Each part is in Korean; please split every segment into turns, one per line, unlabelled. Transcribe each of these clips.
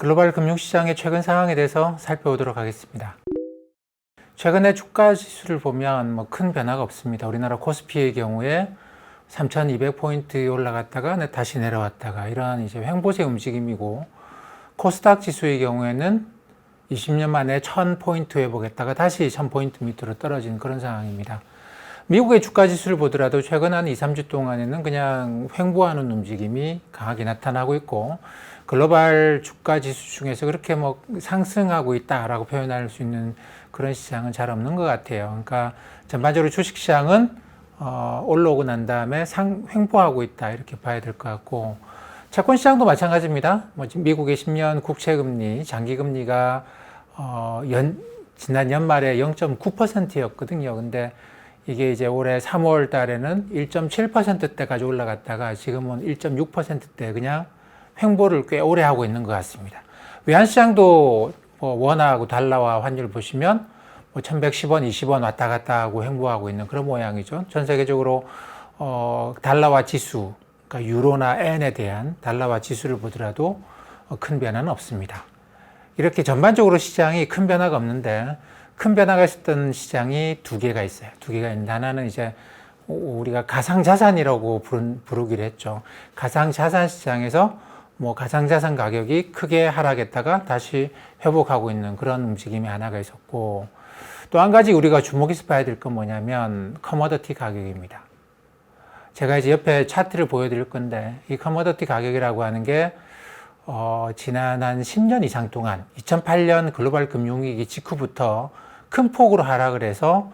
글로벌 금융시장의 최근 상황에 대해서 살펴보도록 하겠습니다. 최근에 주가 지수를 보면 큰 변화가 없습니다. 우리나라 코스피의 경우에 3,200포인트 올라갔다가 다시 내려왔다가 이러한 이제 횡보세 움직임이고, 코스닥 지수의 경우에는 20년 만에 1,000포인트 회복했다가 다시 1,000포인트 밑으로 떨어진 그런 상황입니다. 미국의 주가 지수를 보더라도 최근 한 2, 3주 동안에는 그냥 횡보하는 움직임이 강하게 나타나고 있고, 글로벌 주가 지수 중에서 그렇게 상승하고 있다라고 표현할 수 있는 그런 시장은 잘 없는 것 같아요. 그러니까 전반적으로 주식시장은 올라오고 난 다음에 횡보하고 있다 이렇게 봐야 될 것 같고, 채권시장도 마찬가지입니다. 미국의 10년 국채금리, 장기금리가 지난 연말에 0.9%였거든요. 근데 이게 이제 올해 3월 달에는 1.7%대까지 올라갔다가 지금은 1.6%대 그냥 횡보를 꽤 오래 하고 있는 것 같습니다. 외환시장도 원화하고 달러와 환율 보시면 1110원, 20원 왔다 갔다 하고 횡보하고 있는 그런 모양이죠. 전 세계적으로 달러와 지수, 그러니까 유로나 엔에 대한 달러와 지수를 보더라도 큰 변화는 없습니다. 이렇게 전반적으로 시장이 큰 변화가 없는데, 큰 변화가 있었던 시장이 두 개가 있어요. 두 개가 있는데, 하나는 이제 우리가 가상자산이라고 부르기로 했죠. 가상자산 시장에서 가상자산 가격이 크게 하락했다가 다시 회복하고 있는 그런 움직임이 하나가 있었고, 또 한 가지 우리가 주목해서 봐야 될 건 뭐냐면 커머더티 가격입니다. 제가 이제 옆에 차트를 보여드릴 건데, 이 커머더티 가격이라고 하는 게 지난 한 10년 이상 동안 2008년 글로벌 금융위기 직후부터 큰 폭으로 하락을 해서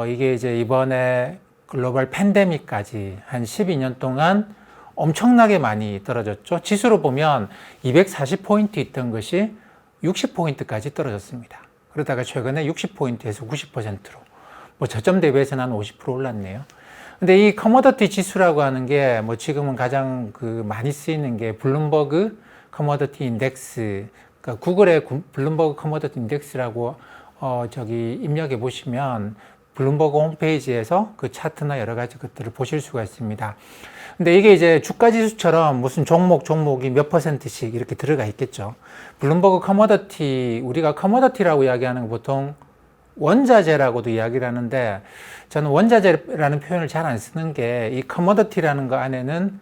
이게 이제 이번에 글로벌 팬데믹까지 한 12년 동안 엄청나게 많이 떨어졌죠. 지수로 보면 240포인트 있던 것이 60포인트까지 떨어졌습니다. 그러다가 최근에 60포인트에서 90%로 저점 대비해서는 한 50% 올랐네요. 근데 이 커머더티 지수라고 하는 게 지금은 가장 많이 쓰이는 게 블룸버그 커머더티 인덱스, 그러니까 구글의 블룸버그 커머더티 인덱스라고 입력해 보시면 블룸버그 홈페이지에서 그 차트나 여러 가지 것들을 보실 수가 있습니다. 근데 이게 이제 주가 지수처럼 무슨 종목이 몇 %씩 이렇게 들어가 있겠죠. 블룸버그 커머더티, 우리가 커머더티라고 이야기하는 거 보통 원자재라고도 이야기를 하는데, 저는 원자재라는 표현을 잘 안 쓰는 게, 이 커머더티라는 거 안에는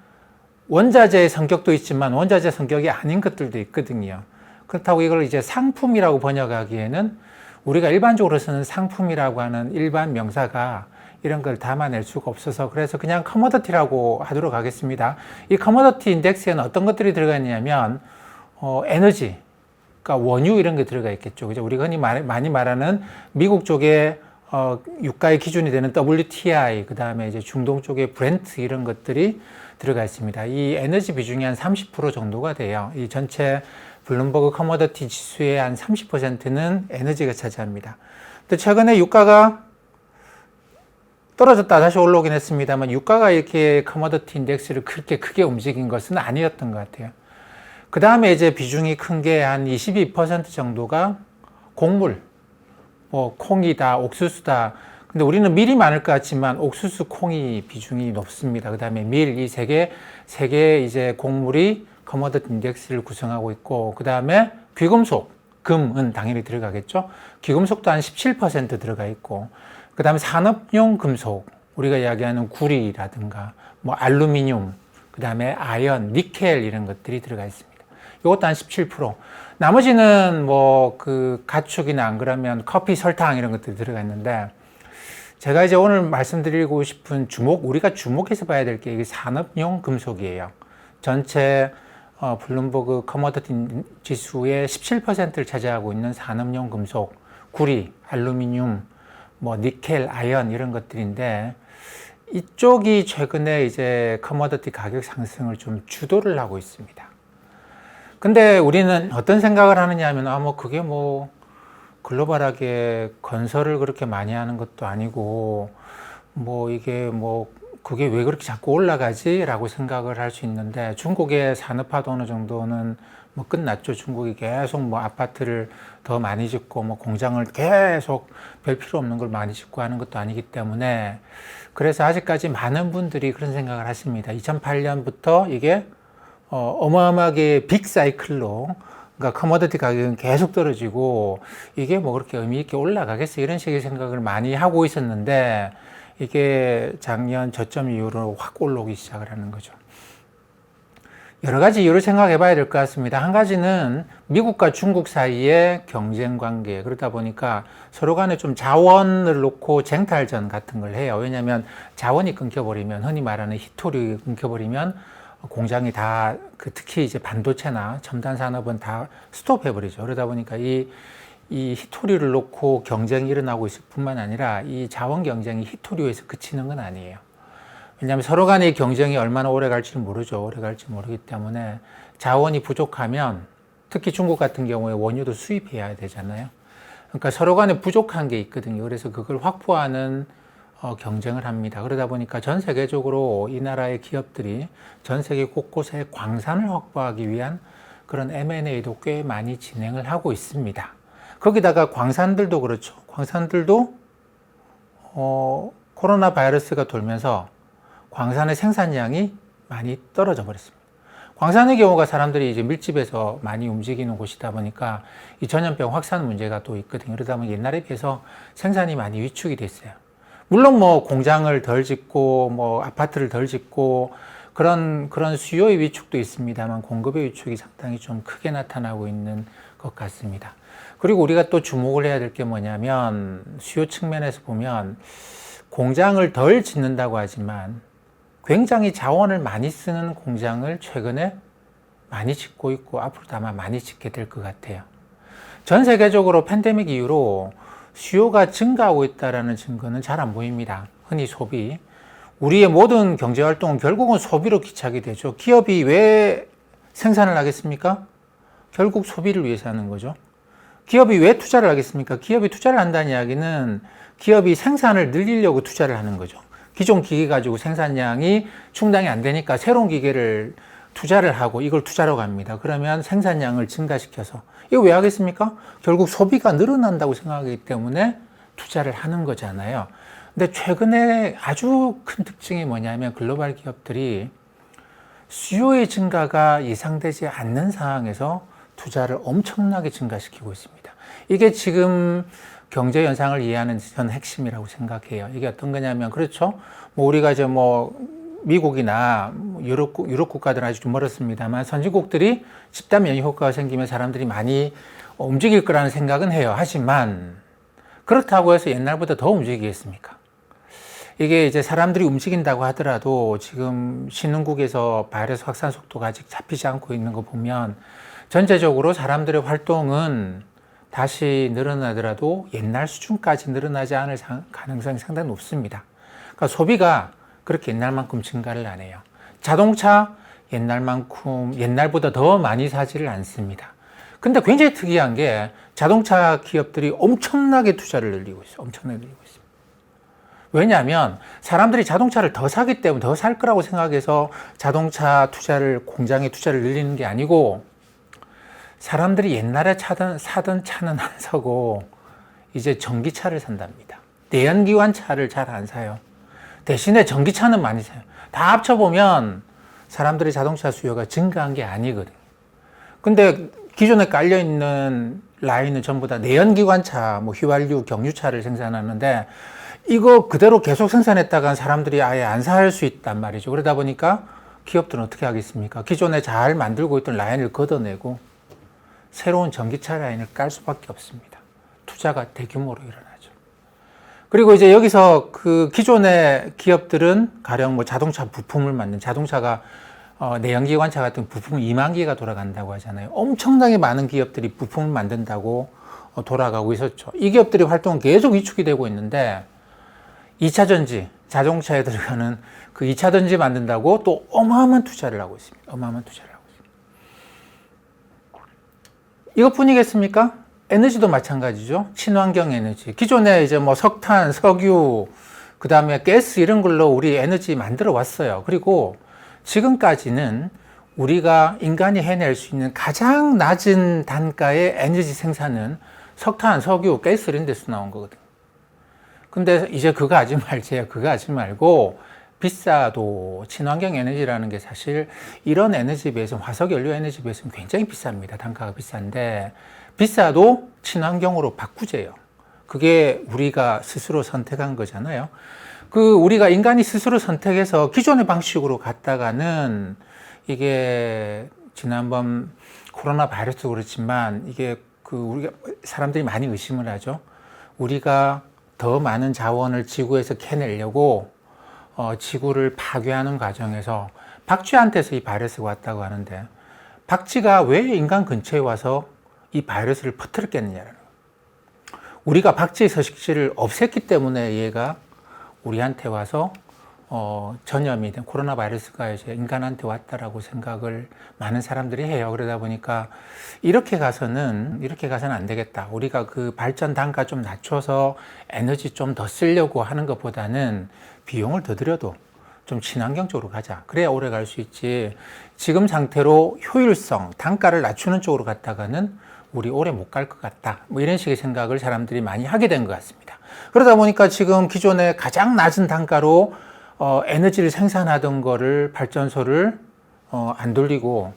원자재의 성격도 있지만 원자재 성격이 아닌 것들도 있거든요. 그렇다고 이걸 이제 상품이라고 번역하기에는 우리가 일반적으로 쓰는 상품이라고 하는 일반 명사가 이런 걸 담아낼 수가 없어서, 그래서 그냥 커머더티라고 하도록 하겠습니다. 이 커머더티 인덱스에는 어떤 것들이 들어가 있냐면 에너지, 그러니까 원유 이런 게 들어가 있겠죠. 그죠? 우리가 흔히 많이 말하는 미국 쪽에 유가의 기준이 되는 WTI, 그 다음에 이제 중동 쪽에 브렌트 이런 것들이 들어가 있습니다. 이 에너지 비중이 한 30% 정도가 돼요. 이 전체 블룸버그 커머더티 지수의 한 30%는 에너지가 차지합니다. 근데 최근에 유가가 떨어졌다 다시 올라오긴 했습니다만, 유가가 이렇게 커머더티 인덱스를 그렇게 크게 움직인 것은 아니었던 것 같아요. 그 다음에 이제 비중이 큰 게 한 22% 정도가 곡물, 콩이다, 옥수수다. 근데 우리는 밀이 많을 것 같지만 옥수수, 콩이 비중이 높습니다. 그 다음에 밀, 이 세 개 이제 곡물이 커머더티 인덱스를 구성하고 있고, 그 다음에 귀금속, 금은 당연히 들어가겠죠. 귀금속도 한 17% 들어가 있고, 그 다음에 산업용 금속, 우리가 이야기하는 구리라든가 알루미늄, 그 다음에 아연, 니켈 이런 것들이 들어가 있습니다. 이것도 한 17%. 나머지는 가축이나 안 그러면 커피, 설탕 이런 것들이 들어가 있는데, 제가 이제 오늘 말씀드리고 싶은 우리가 주목해서 봐야 될 게 이게 산업용 금속이에요. 전체 블룸버그 커머더티 지수의 17%를 차지하고 있는 산업용 금속, 구리, 알루미늄, 니켈, 아연 이런 것들인데, 이쪽이 최근에 이제 커머더티 가격 상승을 좀 주도를 하고 있습니다. 근데 우리는 어떤 생각을 하느냐 하면, 그게 글로벌하게 건설을 그렇게 많이 하는 것도 아니고, 이게 그게 왜 그렇게 자꾸 올라가지? 라고 생각을 할 수 있는데, 중국의 산업화도 어느 정도는 끝났죠. 중국이 계속 아파트를 더 많이 짓고, 공장을 계속 별 필요 없는 걸 많이 짓고 하는 것도 아니기 때문에, 그래서 아직까지 많은 분들이 그런 생각을 하십니다. 2008년부터 이게 어마어마하게 빅 사이클로 그러니까 커머디티 가격은 계속 떨어지고 이게 뭐 그렇게 의미 있게 올라가겠어 이런 식의 생각을 많이 하고 있었는데 이게 작년 저점 이후로 확 올라오기 시작을 하는 거죠. 여러 가지 이유를 생각해 봐야 될 것 같습니다. 한 가지는 미국과 중국 사이의 경쟁 관계, 그러다 보니까 서로 간에 좀 자원을 놓고 쟁탈전 같은 걸 해요. 왜냐하면 자원이 끊겨버리면, 흔히 말하는 히토리 끊겨버리면 공장이 다, 특히 이제 반도체나 첨단 산업은 다 스톱해버리죠. 그러다 보니까 이 히토리를 놓고 경쟁이 일어나고 있을 뿐만 아니라 이 자원 경쟁이 히토리에서 그치는 건 아니에요. 왜냐하면 서로 간의 경쟁이 얼마나 오래 갈지는 모르죠. 오래 갈지 모르기 때문에 자원이 부족하면, 특히 중국 같은 경우에 원유도 수입해야 되잖아요. 그러니까 서로 간에 부족한 게 있거든요. 그래서 그걸 확보하는 경쟁을 합니다. 그러다 보니까 전 세계적으로 이 나라의 기업들이 전 세계 곳곳에 광산을 확보하기 위한 그런 M&A도 꽤 많이 진행을 하고 있습니다. 거기다가 광산들도 그렇죠. 광산들도 코로나 바이러스가 돌면서 광산의 생산량이 많이 떨어져 버렸습니다. 광산의 경우가 사람들이 이제 밀집해서 많이 움직이는 곳이다 보니까 이 전염병 확산 문제가 또 있거든요. 그러다 보면 옛날에 비해서 생산이 많이 위축이 됐어요. 물론 뭐 공장을 덜 짓고 뭐 아파트를 덜 짓고 그런 수요의 위축도 있습니다만 공급의 위축이 상당히 좀 크게 나타나고 있는 것 같습니다. 그리고 우리가 또 주목을 해야 될 게 뭐냐면 수요 측면에서 보면 공장을 덜 짓는다고 하지만 굉장히 자원을 많이 쓰는 공장을 최근에 많이 짓고 있고 앞으로도 아마 많이 짓게 될 것 같아요. 전 세계적으로 팬데믹 이후로 수요가 증가하고 있다는 증거는 잘 안 보입니다. 흔히 소비. 우리의 모든 경제활동은 결국은 소비로 기착이 되죠. 기업이 왜 생산을 하겠습니까? 결국 소비를 위해서 하는 거죠. 기업이 왜 투자를 하겠습니까? 기업이 투자를 한다는 이야기는 기업이 생산을 늘리려고 투자를 하는 거죠. 기존 기계 가지고 생산량이 충당이 안 되니까 새로운 기계를 투자를 하고 이걸 투자로 갑니다. 그러면 생산량을 증가시켜서 이거 왜 하겠습니까? 결국 소비가 늘어난다고 생각하기 때문에 투자를 하는 거잖아요. 근데 최근에 아주 큰 특징이 뭐냐면 글로벌 기업들이 수요의 증가가 예상되지 않는 상황에서 투자를 엄청나게 증가시키고 있습니다. 이게 지금 경제 현상을 이해하는 전 핵심이라고 생각해요. 이게 어떤 거냐면, 그렇죠. 뭐 우리가 이제 뭐 미국이나 유럽 국가들은 아직 좀 멀었습니다만 선진국들이 집단 면역 효과가 생기면 사람들이 많이 움직일 거라는 생각은 해요. 하지만 그렇다고 해서 옛날보다 더 움직이겠습니까? 이게 이제 사람들이 움직인다고 하더라도 지금 신흥국에서 바이러스 확산 속도가 아직 잡히지 않고 있는 거 보면 전체적으로 사람들의 활동은 다시 늘어나더라도 옛날 수준까지 늘어나지 않을 가능성이 상당히 높습니다. 그러니까 소비가 그렇게 옛날만큼 증가를 안 해요. 자동차 옛날보다 더 많이 사지를 않습니다. 근데 굉장히 특이한 게 자동차 기업들이 엄청나게 투자를 늘리고 있어요. 엄청나게 늘리고 있습니다. 왜냐하면 사람들이 자동차를 더 사기 때문에 더 살 거라고 생각해서 자동차 공장에 투자를 늘리는 게 아니고 사람들이 옛날에 사던 차는 안 사고 이제 전기차를 산답니다. 내연기관 차를 잘 안 사요. 대신에 전기차는 많이 사요. 다 합쳐보면 사람들의 자동차 수요가 증가한 게 아니거든요. 근데 기존에 깔려있는 라인은 전부 다 내연기관차, 뭐 휘발유, 경유차를 생산하는데 이거 그대로 계속 생산했다간 사람들이 아예 안 살 수 있단 말이죠. 그러다 보니까 기업들은 어떻게 하겠습니까? 기존에 잘 만들고 있던 라인을 걷어내고 새로운 전기차 라인을 깔 수밖에 없습니다. 투자가 대규모로 일어나죠. 그리고 이제 여기서 그 기존의 기업들은 가령 뭐 자동차 부품을 만든 자동차가 내연기관차 같은 부품 2만 개가 돌아간다고 하잖아요. 엄청나게 많은 기업들이 부품을 만든다고 돌아가고 있었죠. 이 기업들의 활동은 계속 위축이 되고 있는데 2차 전지, 자동차에 들어가는 그 2차 전지 만든다고 또 어마어마한 투자를 하고 있습니다. 어마어마한 투자를 하고 있습니다. 이것뿐이겠습니까? 에너지도 마찬가지죠. 친환경 에너지. 기존에 이제 뭐 석탄, 석유, 그 다음에 가스 이런 걸로 우리 에너지 만들어 왔어요. 그리고 지금까지는 우리가 인간이 해낼 수 있는 가장 낮은 단가의 에너지 생산은 석탄, 석유, 가스 이런 데서 나온 거거든요. 근데 이제 그거 하지 말고 비싸도 친환경 에너지라는 게 사실 이런 에너지에 비해서 화석연료 에너지에 비해서는 굉장히 비쌉니다. 단가가 비싼데 비싸도 친환경으로 바꾸재요. 그게 우리가 스스로 선택한 거잖아요. 우리가 인간이 스스로 선택해서 기존의 방식으로 갔다가는 이게 지난번 코로나 바이러스도 그렇지만 이게 우리가 사람들이 많이 의심을 하죠. 우리가 더 많은 자원을 지구에서 캐내려고 지구를 파괴하는 과정에서 박쥐한테서 이 바이러스가 왔다고 하는데 박쥐가 왜 인간 근처에 와서 이 바이러스를 퍼뜨렸겠느냐라는 거예요. 우리가 박쥐의 서식지를 없앴기 때문에 얘가 우리한테 와서 전염이 된 코로나 바이러스가 이제 인간한테 왔다라고 생각을 많은 사람들이 해요. 그러다 보니까 이렇게 가서는 안 되겠다. 우리가 그 발전 단가 좀 낮춰서 에너지 좀 더 쓰려고 하는 것보다는 비용을 더 들여도 좀 친환경적으로 가자. 그래야 오래 갈 수 있지. 지금 상태로 효율성, 단가를 낮추는 쪽으로 갔다가는 우리 오래 못 갈 것 같다. 뭐 이런 식의 생각을 사람들이 많이 하게 된 것 같습니다. 그러다 보니까 지금 기존에 가장 낮은 단가로 에너지를 생산하던 거를 발전소를 안 돌리고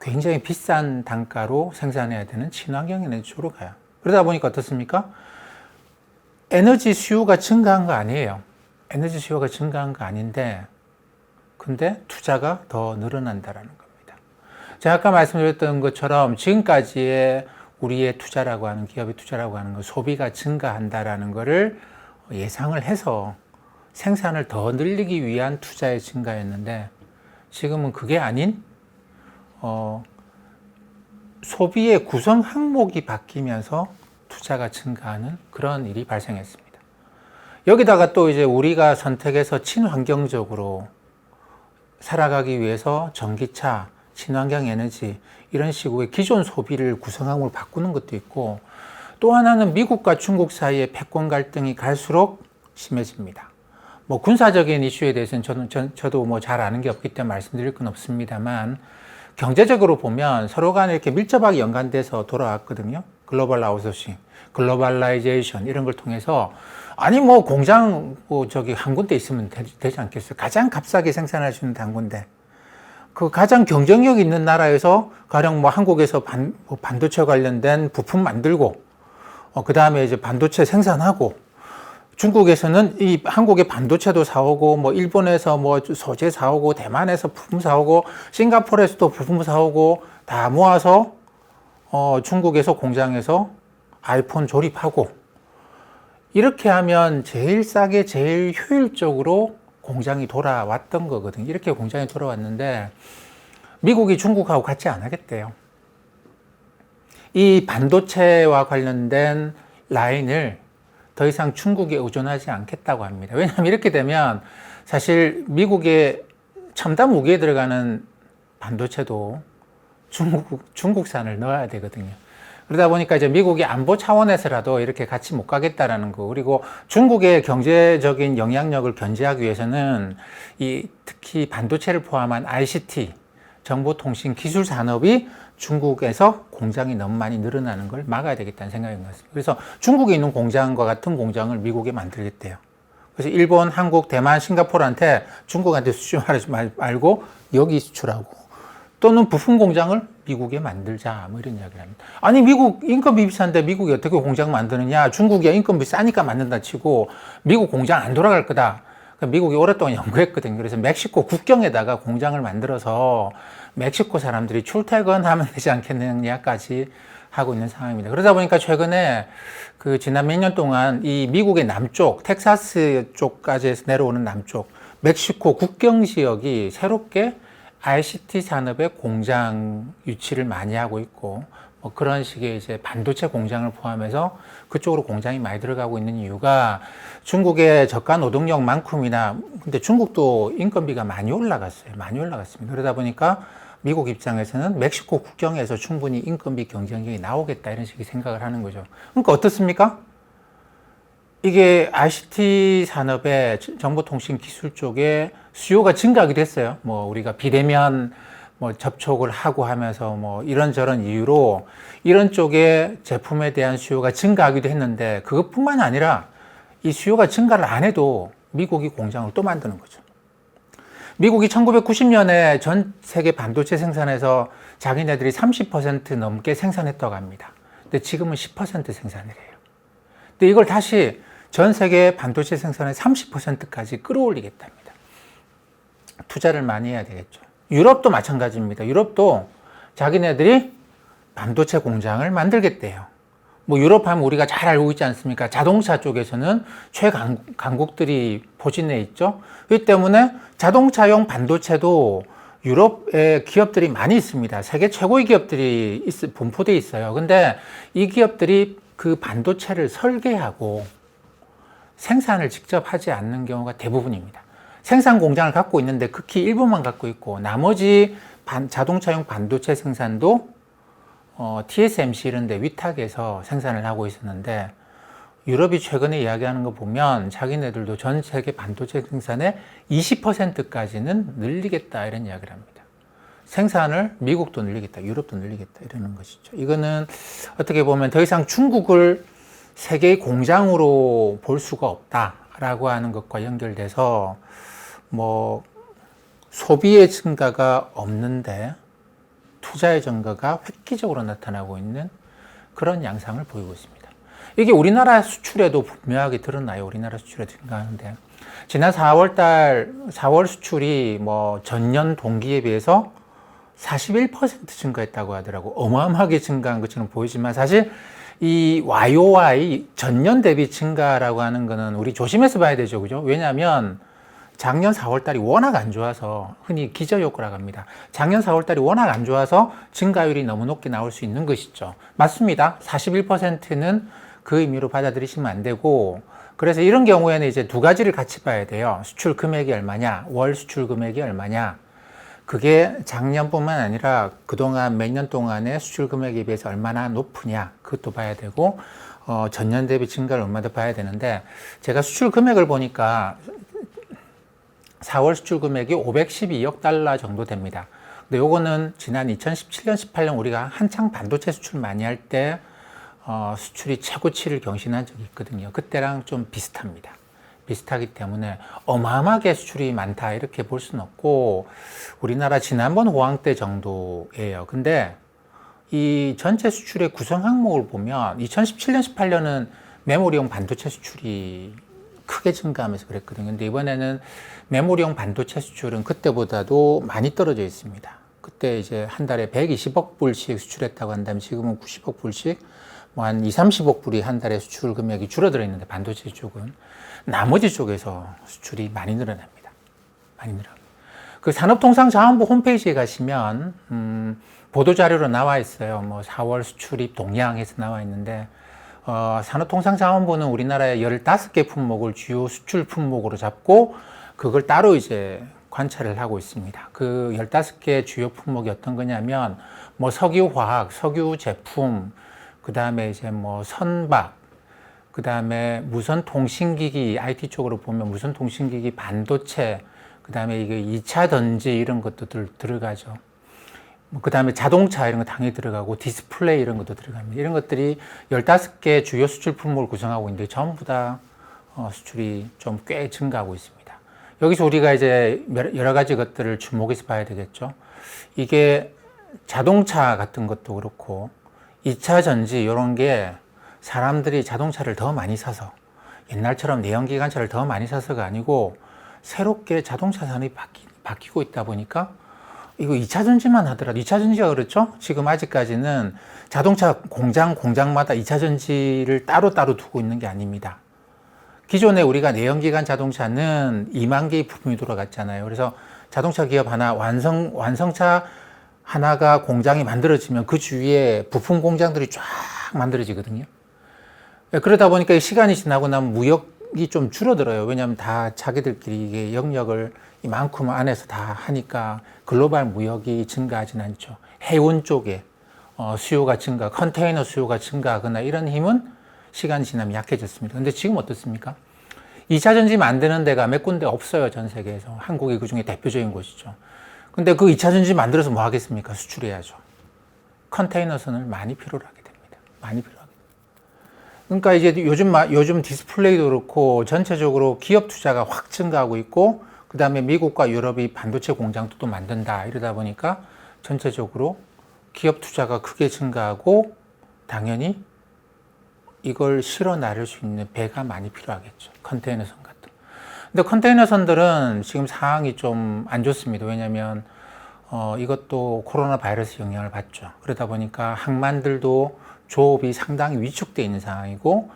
굉장히 비싼 단가로 생산해야 되는 친환경 에너지 쪽으로 가요. 그러다 보니까 어떻습니까? 에너지 수요가 증가한 거 아니에요. 에너지 수요가 증가한 거 아닌데 근데 투자가 더 늘어난다라는 겁니다. 제가 아까 말씀드렸던 것처럼 지금까지의 우리의 투자라고 하는 기업의 투자라고 하는 건 소비가 증가한다라는 거를 예상을 해서 생산을 더 늘리기 위한 투자의 증가였는데 지금은 그게 아닌 소비의 구성 항목이 바뀌면서 투자가 증가하는 그런 일이 발생했습니다. 여기다가 또 이제 우리가 선택해서 친환경적으로 살아가기 위해서 전기차, 친환경 에너지 이런 식으로 기존 소비를 구성항목을 바꾸는 것도 있고 또 하나는 미국과 중국 사이의 패권 갈등이 갈수록 심해집니다. 뭐 군사적인 이슈에 대해서는 저도 뭐 잘 아는 게 없기 때문에 말씀드릴 건 없습니다만 경제적으로 보면 서로 간에 이렇게 밀접하게 연관돼서 돌아왔거든요. 글로벌 아웃소싱, 글로벌라이제이션 이런 걸 통해서 아니 뭐 공장 한 군데 있으면 되지 않겠어요? 가장 값싸게 생산할 수 있는 한 군데. 그 가장 경쟁력 있는 나라에서 가령 뭐 한국에서 반도체 관련된 부품 만들고 그 다음에 이제 반도체 생산하고 중국에서는 이 한국의 반도체도 사오고 뭐 일본에서 뭐 소재 사오고 대만에서 부품 사오고 싱가포르에서도 부품 사오고 다 모아서 중국에서 공장에서 아이폰 조립하고 이렇게 하면 제일 싸게 제일 효율적으로 공장이 돌아왔던 거거든요. 이렇게 공장이 돌아왔는데 미국이 중국하고 같이 안 하겠대요. 이 반도체와 관련된 라인을 더 이상 중국에 의존하지 않겠다고 합니다. 왜냐하면 이렇게 되면 사실 미국의 첨단 무기에 들어가는 반도체도 중국산을 넣어야 되거든요. 그러다 보니까 이제 미국이 안보 차원에서라도 이렇게 같이 못 가겠다라는 거. 그리고 중국의 경제적인 영향력을 견제하기 위해서는 특히 반도체를 포함한 ICT, 정보통신 기술 산업이 중국에서 공장이 너무 많이 늘어나는 걸 막아야 되겠다는 생각인 것 같습니다. 그래서 중국에 있는 공장과 같은 공장을 미국에 만들겠대요. 그래서 일본, 한국, 대만, 싱가포르한테 중국한테 수출하지 말고 여기 수출하고 또는 부품 공장을 미국에 만들자 뭐 이런 이야기를 합니다. 아니 미국 인건비 비싼데 미국이 어떻게 공장 만드느냐. 중국이 인건비 싸니까 만든다 치고 미국 공장 안 돌아갈 거다. 미국이 오랫동안 연구했거든요. 그래서 멕시코 국경에다가 공장을 만들어서 멕시코 사람들이 출퇴근하면 되지 않겠느냐까지 하고 있는 상황입니다. 그러다 보니까 최근에 지난 몇 년 동안 이 미국의 남쪽, 텍사스 쪽까지 내려오는 남쪽, 멕시코 국경 지역이 새롭게 ICT 산업의 공장 유치를 많이 하고 있고, 뭐 그런 식의 이제 반도체 공장을 포함해서 그쪽으로 공장이 많이 들어가고 있는 이유가 중국의 저가 노동력만큼이나, 근데 중국도 인건비가 많이 올라갔어요. 많이 올라갔습니다. 그러다 보니까 미국 입장에서는 멕시코 국경에서 충분히 인건비 경쟁력이 나오겠다 이런 식의 생각을 하는 거죠. 그러니까 어떻습니까? 이게 ICT 산업의 정보통신 기술 쪽에 수요가 증가하기도 했어요. 뭐 우리가 비대면 뭐 접촉을 하고 하면서 뭐 이런저런 이유로 이런 쪽의 제품에 대한 수요가 증가하기도 했는데 그것뿐만 아니라 이 수요가 증가를 안 해도 미국이 공장을 또 만드는 거죠. 미국이 1990년에 전 세계 반도체 생산에서 자기네들이 30% 넘게 생산했다고 합니다. 근데 지금은 10% 생산을 해요. 근데 이걸 다시 전 세계 반도체 생산의 30%까지 끌어올리겠답니다. 투자를 많이 해야 되겠죠. 유럽도 마찬가지입니다. 유럽도 자기네들이 반도체 공장을 만들겠대요. 뭐 유럽 하면 우리가 잘 알고 있지 않습니까? 자동차 쪽에서는 최강국들이 포진해 있죠. 그렇기 때문에 자동차용 반도체도 유럽의 기업들이 많이 있습니다. 세계 최고의 기업들이 분포되어 있어요. 근데 이 기업들이 그 반도체를 설계하고 생산을 직접 하지 않는 경우가 대부분입니다. 생산 공장을 갖고 있는데 극히 일부만 갖고 있고 나머지 자동차용 반도체 생산도 TSMC 이런 데 위탁해서 생산을 하고 있었는데 유럽이 최근에 이야기하는 거 보면 자기네들도 전 세계 반도체 생산의 20%까지는 늘리겠다 이런 이야기를 합니다. 생산을 미국도 늘리겠다, 유럽도 늘리겠다 이러는 것이죠. 이거는 어떻게 보면 더 이상 중국을 세계의 공장으로 볼 수가 없다라고 하는 것과 연결돼서 뭐 소비의 증가가 없는데 투자의 증가가 획기적으로 나타나고 있는 그런 양상을 보이고 있습니다. 이게 우리나라 수출에도 분명하게 드러나요. 우리나라 수출에 증가하는데 지난 4월 수출이 뭐 전년 동기에 비해서 41% 증가했다고 하더라고. 어마어마하게 증가한 것처럼 보이지만 사실 이 YOY 전년 대비 증가라고 하는 거는 우리 조심해서 봐야 되죠. 그죠? 왜냐하면 작년 4월 달이 워낙 안 좋아서 흔히 기저효과라고 합니다. 작년 4월 달이 워낙 안 좋아서 증가율이 너무 높게 나올 수 있는 것이죠. 맞습니다. 41%는 그 의미로 받아들이시면 안 되고 그래서 이런 경우에는 이제 두 가지를 같이 봐야 돼요. 수출 금액이 얼마냐, 월 수출 금액이 얼마냐. 그게 작년뿐만 아니라 그동안 몇 년 동안의 수출 금액에 비해서 얼마나 높으냐 그것도 봐야 되고 전년 대비 증가를 얼마나 봐야 되는데 제가 수출 금액을 보니까 4월 수출 금액이 512억 달러 정도 됩니다. 근데 요거는 지난 2017년, 18년 우리가 한창 반도체 수출 많이 할 때 수출이 최고치를 경신한 적이 있거든요. 그때랑 좀 비슷합니다. 비슷하기 때문에 어마어마하게 수출이 많다 이렇게 볼 수는 없고 우리나라 지난번 호황 때 정도예요. 근데 이 전체 수출의 구성 항목을 보면 2017년, 18년은 메모리용 반도체 수출이 크게 증가하면서 그랬거든요. 근데 이번에는 메모리용 반도체 수출은 그때보다도 많이 떨어져 있습니다. 그때 이제 한 달에 120억 불씩 수출했다고 한다면 지금은 90억 불씩 뭐 한 2, 30억 불이 한 달에 수출 금액이 줄어들어 있는데 반도체 쪽은 나머지 쪽에서 수출이 많이 늘어납니다. 많이 늘어납니다. 그 산업통상자원부 홈페이지에 가시면 보도자료로 나와 있어요. 뭐 4월 수출입 동향에서 나와 있는데 산업통상자원부는 우리나라의 15개 품목을 주요 수출 품목으로 잡고 그걸 따로 이제 관찰을 하고 있습니다. 그 15개 주요 품목이 어떤 거냐면 뭐 석유화학, 석유 제품, 그 다음에 이제 뭐 선박, 그 다음에 무선통신기기, IT 쪽으로 보면 무선통신기기, 반도체, 그 다음에 이게 2차 전지 이런 것도 들어가죠. 그 다음에 자동차 이런 거 당연히 들어가고 디스플레이 이런 것도 들어갑니다. 이런 것들이 15개 주요 수출 품목을 구성하고 있는데 전부 다 수출이 좀 꽤 증가하고 있습니다. 여기서 우리가 이제 여러 가지 것들을 주목해서 봐야 되겠죠. 이게 자동차 같은 것도 그렇고 2차 전지 이런 게 사람들이 자동차를 더 많이 사서 옛날처럼 내연기관차를 더 많이 사서가 아니고 새롭게 자동차 산업이 바뀌고 있다 보니까 이거 2차 전지만 하더라도 2차 전지가 그렇죠? 지금 아직까지는 자동차 공장마다 2차 전지를 따로 두고 있는 게 아닙니다. 기존에 우리가 내연기관 자동차는 2만 개의 부품이 돌아갔잖아요. 그래서 자동차 기업 하나 완성차 하나가 공장이 만들어지면 그 주위에 부품 공장들이 쫙 만들어지거든요. 그러다 보니까 시간이 지나고 나면 무역이 좀 줄어들어요. 왜냐하면 다 자기들끼리 이게 영역을 이만큼 안에서 다 하니까 글로벌 무역이 증가하진 않죠. 해운 쪽에 수요가 증가, 컨테이너 수요가 증가하거나 이런 힘은 시간이 지나면 약해졌습니다. 근데 지금 어떻습니까? 2차 전지 만드는 데가 몇 군데 없어요. 전 세계에서. 한국이 그 중에 대표적인 곳이죠. 근데 그 2차 전지 만들어서 뭐 하겠습니까? 수출해야죠. 컨테이너선을 많이 필요로 하게 됩니다. 많이 필요하게 됩니다. 그러니까 이제 요즘 디스플레이도 그렇고 전체적으로 기업 투자가 확 증가하고 있고, 그 다음에 미국과 유럽이 반도체 공장도 또 만든다. 이러다 보니까 전체적으로 기업 투자가 크게 증가하고, 당연히 이걸 실어 나를 수 있는 배가 많이 필요하겠죠. 컨테이너선 같은. 근데 컨테이너선들은 지금 상황이 좀 안 좋습니다. 왜냐면 이것도 코로나 바이러스 영향을 받죠. 그러다 보니까 항만들도 조업이 상당히 위축되어 있는 상황이고,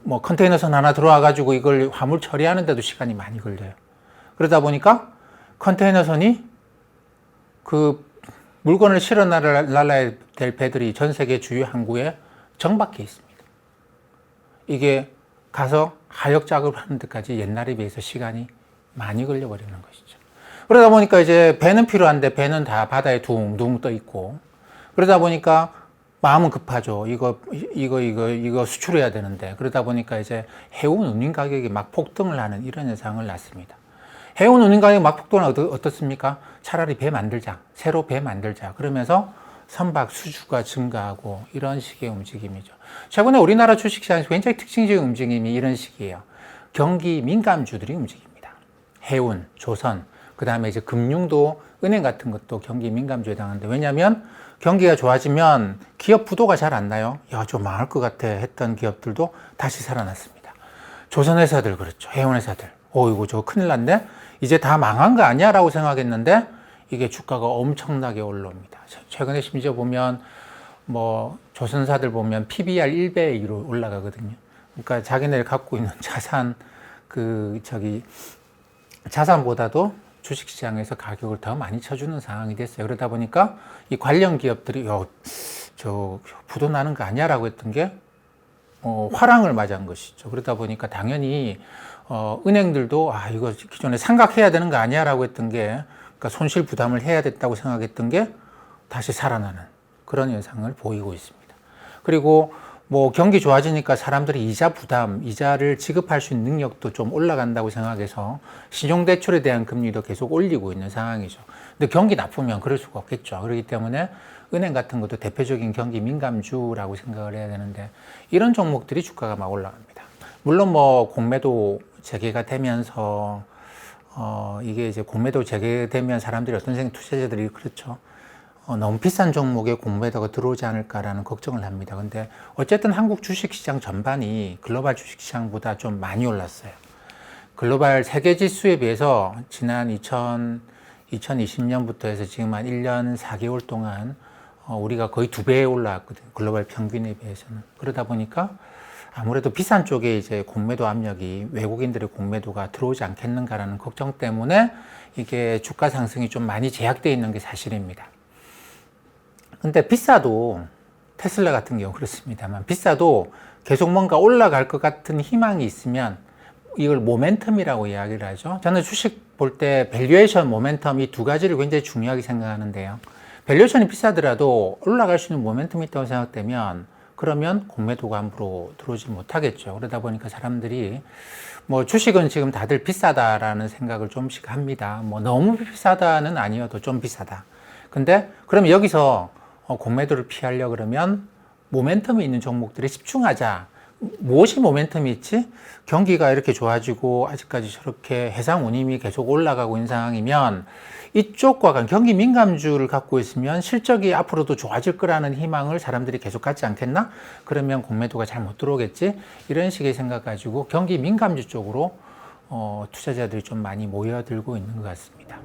뭐 컨테이너선 하나 들어와 가지고 이걸 화물 처리하는데도 시간이 많이 걸려요. 그러다 보니까 컨테이너선이 그 물건을 실어 날라야 될 배들이 전 세계 주요 항구에 정박해 있습니다. 이게 가서 하역 작업을 하는 데까지 옛날에 비해서 시간이 많이 걸려버리는 것이죠. 그러다 보니까 이제 배는 필요한데 배는 다 바다에 둥둥 떠 있고, 그러다 보니까 마음은 급하죠. 이거 수출해야 되는데. 그러다 보니까 이제 해운 운임 가격이 막 폭등을 하는 이런 현상을 낳습니다. 해운 운임 가격이 막 폭등은 어떻습니까? 차라리 배 만들자. 새로 배 만들자. 그러면서 선박 수주가 증가하고 이런 식의 움직임이죠. 최근에 우리나라 주식시장에서 굉장히 특징적인 움직임이 이런 식이에요. 경기 민감주들이 움직입니다. 해운, 조선, 그 다음에 이제 금융도 은행 같은 것도 경기 민감주에 해당하는데, 왜냐하면 경기가 좋아지면 기업 부도가 잘 안 나요. 야, 좀 망할 것 같아 했던 기업들도 다시 살아났습니다. 조선회사들 그렇죠. 해운회사들. 이거 저거 큰일 났네. 이제 다 망한 거 아니야? 라고 생각했는데 이게 주가가 엄청나게 올라옵니다. 최근에 심지어 보면 뭐 조선사들 보면 PBR 1배 이로 올라가거든요. 그러니까 자기네를 갖고 있는 자산보다도 주식시장에서 가격을 더 많이 쳐주는 상황이 됐어요. 그러다 보니까 이 관련 기업들이 저 부도 나는 거 아니야? 라고 했던 게 화랑을 맞은 것이죠. 그러다 보니까 당연히 은행들도 이거 기존에 상각해야 되는 거 아니야? 라고 했던 게, 그러니까 손실 부담을 해야 됐다고 생각했던 게 다시 살아나는 그런 현상을 보이고 있습니다. 그리고 뭐 경기 좋아지니까 사람들이 이자를 지급할 수 있는 능력도 좀 올라간다고 생각해서 신용대출에 대한 금리도 계속 올리고 있는 상황이죠. 근데 경기 나쁘면 그럴 수가 없겠죠. 그렇기 때문에 은행 같은 것도 대표적인 경기 민감주라고 생각을 해야 되는데, 이런 종목들이 주가가 막 올라갑니다. 물론 뭐 공매도 재개가 되면서 이게 이제 공매도 재개되면 사람들이 투자자들이 그렇죠. 너무 비싼 종목에 공매도가 들어오지 않을까라는 걱정을 합니다. 근데 어쨌든 한국 주식시장 전반이 글로벌 주식시장보다 좀 많이 올랐어요. 글로벌 세계 지수에 비해서 지난 2020년부터 해서 지금 한 1년 4개월 동안 우리가 거의 2배 올라왔거든요. 글로벌 평균에 비해서는. 그러다 보니까 아무래도 비싼 쪽에 이제 공매도 압력이, 외국인들의 공매도가 들어오지 않겠는가라는 걱정 때문에 이게 주가 상승이 좀 많이 제약되어 있는 게 사실입니다. 근데 비싸도, 테슬라 같은 경우 그렇습니다만, 비싸도 계속 뭔가 올라갈 것 같은 희망이 있으면 이걸 모멘텀이라고 이야기를 하죠. 저는 주식 볼 때 밸류에이션, 모멘텀 이 두 가지를 굉장히 중요하게 생각하는데요. 밸류에이션이 비싸더라도 올라갈 수 있는 모멘텀이 있다고 생각되면, 그러면 공매도가 함부로 들어오지 못하겠죠. 그러다 보니까 사람들이 뭐 주식은 지금 다들 비싸다라는 생각을 좀씩 합니다. 뭐 너무 비싸다는 아니어도 좀 비싸다. 근데 그럼 여기서 공매도를 피하려 그러면 모멘텀이 있는 종목들에 집중하자. 무엇이 모멘텀이 있지? 경기가 이렇게 좋아지고 아직까지 저렇게 해상 운임이 계속 올라가고 있는 상황이면, 이쪽과 경기 민감주를 갖고 있으면 실적이 앞으로도 좋아질 거라는 희망을 사람들이 계속 갖지 않겠나? 그러면 공매도가 잘 못 들어오겠지? 이런 식의 생각 가지고 경기 민감주 쪽으로 투자자들이 좀 많이 모여들고 있는 것 같습니다.